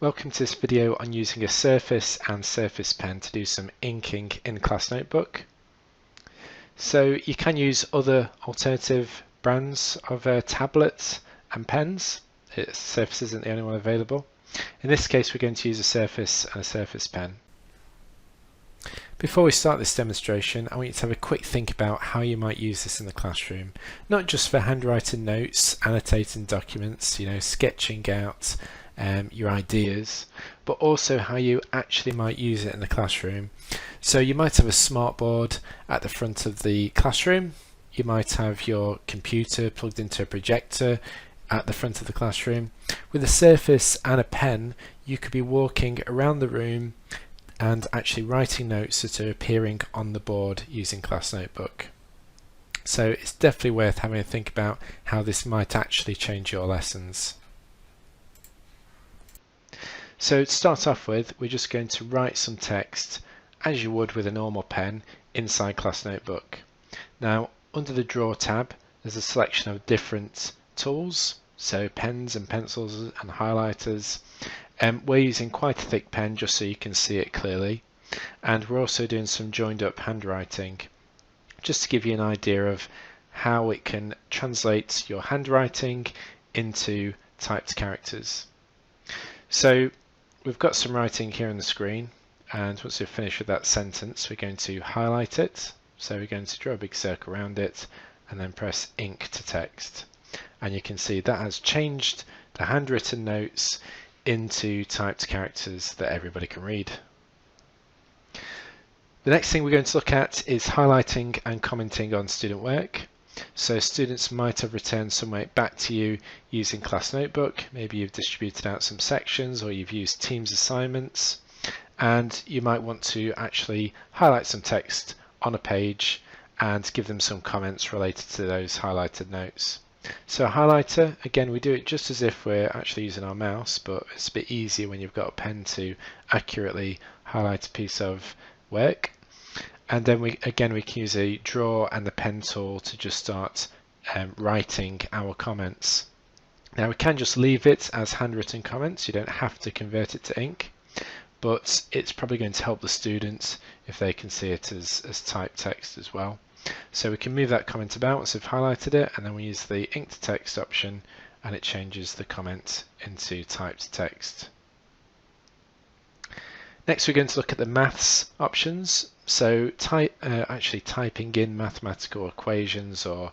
Welcome to this video on using a Surface and Surface Pen to do some inking in Class Notebook. So you can use other alternative brands of tablets and pens. Surface isn't the only one available. In this case we're going to use a Surface and a Surface Pen. Before we start this demonstration, I want you to have a quick think about how you might use this in the classroom. Not just for handwriting notes, annotating documents, sketching out your ideas, but also how you actually might use it in the classroom. So you might have a smartboard at the front of the classroom. You might have your computer plugged into a projector at the front of the classroom. With a Surface and a pen, you could be walking around the room and actually writing notes that are appearing on the board using Class Notebook. So it's definitely worth having a think about how this might actually change your lessons. So to start off with, we're just going to write some text as you would with a normal pen inside Class Notebook. Now under the Draw tab there's a selection of different tools, so pens and pencils and highlighters. We're using quite a thick pen just so you can see it clearly, and we're also doing some joined up handwriting just to give you an idea of how it can translate your handwriting into typed characters. So we've got some writing here on the screen, and once we've finished with that sentence we're going to highlight it. So we're going to draw a big circle around it and then press ink to text, and you can see that has changed the handwritten notes into typed characters that everybody can read. The next thing we're going to look at is highlighting and commenting on student work. So students might have returned some work back to you using Class Notebook. Maybe you've distributed out some sections, or you've used Teams assignments, and you might want to actually highlight some text on a page and give them some comments related to those highlighted notes. So a highlighter, again, we do it just as if we're actually using our mouse, but it's a bit easier when you've got a pen to accurately highlight a piece of work. And then we can use a draw and the pen tool to just start writing our comments. Now we can just leave it as handwritten comments, you don't have to convert it to ink, but it's probably going to help the students if they can see it as typed text as well. So we can move that comment about once we've highlighted it, and then we use the ink to text option and it changes the comment into typed text. Next we're going to look at the maths options. So actually typing in mathematical equations or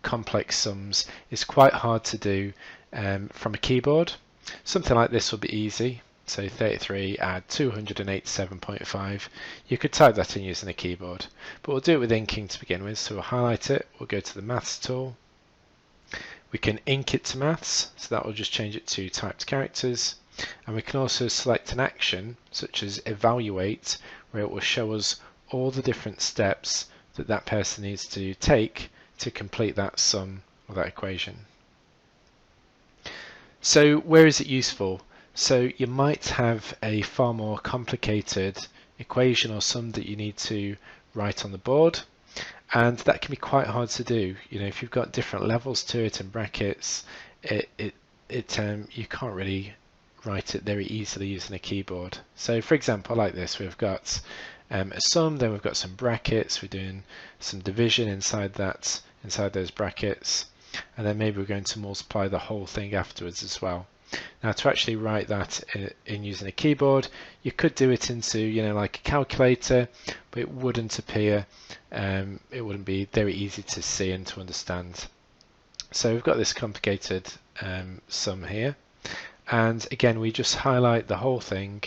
complex sums is quite hard to do from a keyboard. Something like this will be easy. So 33 add 287.5. You could type that in using a keyboard, but we'll do it with inking to begin with. So we'll highlight it, we'll go to the maths tool. We can ink it to maths, so that will just change it to typed characters. And we can also select an action such as evaluate, where it will show us all the different steps that that person needs to take to complete that sum or that equation. So where is it useful? So you might have a far more complicated equation or sum that you need to write on the board, and that can be quite hard to do. If you've got different levels to it and brackets, you can't really write it very easily using a keyboard. So for example, like this, we've got a sum, then we've got some brackets, we're doing some division inside those brackets, and then maybe we're going to multiply the whole thing afterwards as well. Now to actually write that in using a keyboard, you could do it into like a calculator, but it wouldn't appear, it wouldn't be very easy to see and to understand. So we've got this complicated sum here, and again we just highlight the whole thing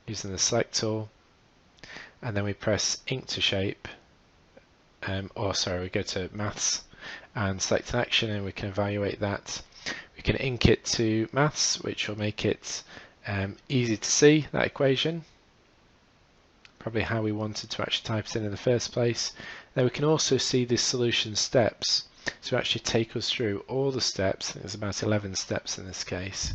using the select tool, and then we press ink to shape, we go to maths and select an action, and we can evaluate that. We can ink it to maths, which will make it easy to see that equation, probably how we wanted to actually type it in the first place. Then we can also see the solution steps to actually take us through all the steps. I think there's about 11 steps in this case,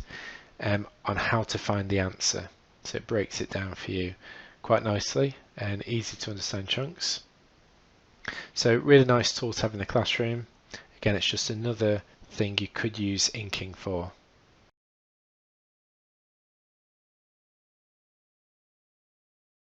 on how to find the answer. So it breaks it down for you quite nicely and easy to understand chunks. So really nice tool to have in the classroom. Again, it's just another thing you could use inking for.